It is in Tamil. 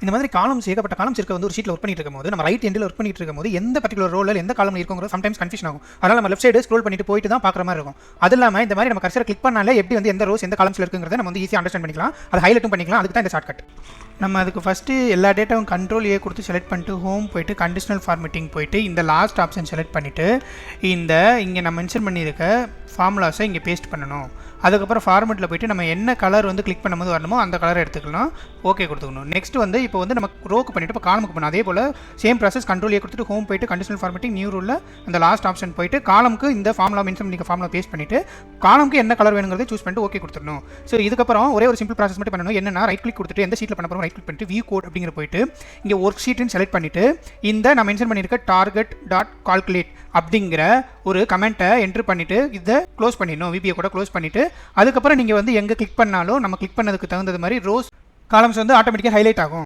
இந்த மாதிரி காலம்ஸ் ஏகப்பட்ட காலம்ஸ் இருக்க வந்து ஒரு ஷீட்டில் ஒர்க் பண்ணிட்டு இருக்கும்போது நம்ம ரைட் எண்டில் ஒர்க் பண்ணிட்டு இருக்கும்போது எந்த பர்டிகுலர் ரோலில் எந்த காலம் இருக்குங்கிறது சம்டைம்ஸ் கன்ஃபியூஷன் ஆகும். அதனால் நம்ம லெஃப்ட் சைடு ஸ்க்ரோல் பண்ணிட்டு போயிட்டு தான் பார்க்குற மாதிரி இருக்கும். அது இல்லாமல் இந்த மாதிரி நம்ம கர்சரை கிளிக் பண்ணாலே எப்படி வந்து எந்த ரோஸ் எந்த காலம்ஸில் இருக்குங்கிறத நம்ம வந்து ஈஸியாக அண்டர்ஸ்டாண்ட் பண்ணிக்கலாம். அது ஹைலைட்டும் பண்ணிக்கலாம். அதுக்கு தான் இந்த ஷார்ட்கட். நம்ம அதுக்கு ஃபஸ்ட்டு எல்லா டேட்டாவும் கண்ட்ரோல் ஏ கொடுத்து செலக்ட் பண்ணிட்டு ஹோம் போயிட்டு கண்டிஷனல் ஃபார்மேட்டிங் போயிட்டு இந்த லாஸ்ட் ஆப்ஷன் செலக்ட் பண்ணிவிட்டு இந்த இங்கே நம்ம மென்ஷன் பண்ணியிருக்க ஃபார்முலாஸை இங்கே பேஸ்ட் பண்ணணும். அதுக்கப்புறம் ஃபார்மெட்டில் போய்ட்டு நம்ம என்ன கலர் வந்து கிளிக் பண்ணும்போது வரணுமோ அந்த கலரை எடுத்துக்கலாம். ஓகே கொடுத்துக்கணும். நெக்ஸ்ட் வந்து இப்போ வந்து நம்ம ரோக்கு பண்ணிவிட்டு இப்போ காலமுக்கு பண்ணணும். அதே போல் சேம் ப்ராசஸ் கண்ட்ரோல் ஏ கொடுத்துட்டு ஹோம் போய்ட்டு கண்டிஷனல் ஃபார்மேட்டிங் நியூ ரூலில் அந்த லாஸ்ட் ஆப்ஷன் போய்ட்டு காலமுக்கு இந்த ஃபார்முலா மென்ஷன் பண்ணிக்க ஃபார்முலா பேஸ்ட் பண்ணிவிட்டு காலமுக்கு என்ன கலர் வேணுங்கிறத சூஸ் பண்ணிட்டு ஓகே கொடுத்துடணும். ஸோ இதுக்கப்புறம் ஒரே ஒரு சிம்பிள் ப்ராசஸ் மட்டும் பண்ணணும். என்னன்னா ரைட் கிளிக் கொடுத்துட்டு எந்த ஷீட்டில் பண்ண போகிறோம் ரைட் கிளிக் பண்ணிட்டு வியூ கோட் அப்படிங்கிற போய்ட்டு இங்கே ஒர்க் ஷீட்னு செலக்ட் பண்ணிவிட்டு இந்த நான் மென்ஷன் பண்ணியிருக்க டார்கெட் டாட் கால்குலேட் அப்படிங்கிற ஒரு கமெண்ட்டை என்ட்ரு பண்ணிவிட்டு இதை க்ளோஸ் பண்ணிடணும். விபிஐ கூட க்ளோஸ் பண்ணிவிட்டு அதுக்கப்புறம் நீங்கள் வந்து எங்கே கிளிக் பண்ணாலும் நம்ம கிளிக் பண்ணதுக்கு தகுந்தது மாதிரி ரோஸ் காலம்ஸ் வந்து ஆட்டோமேட்டிக்காக ஹைலைட் ஆகும்.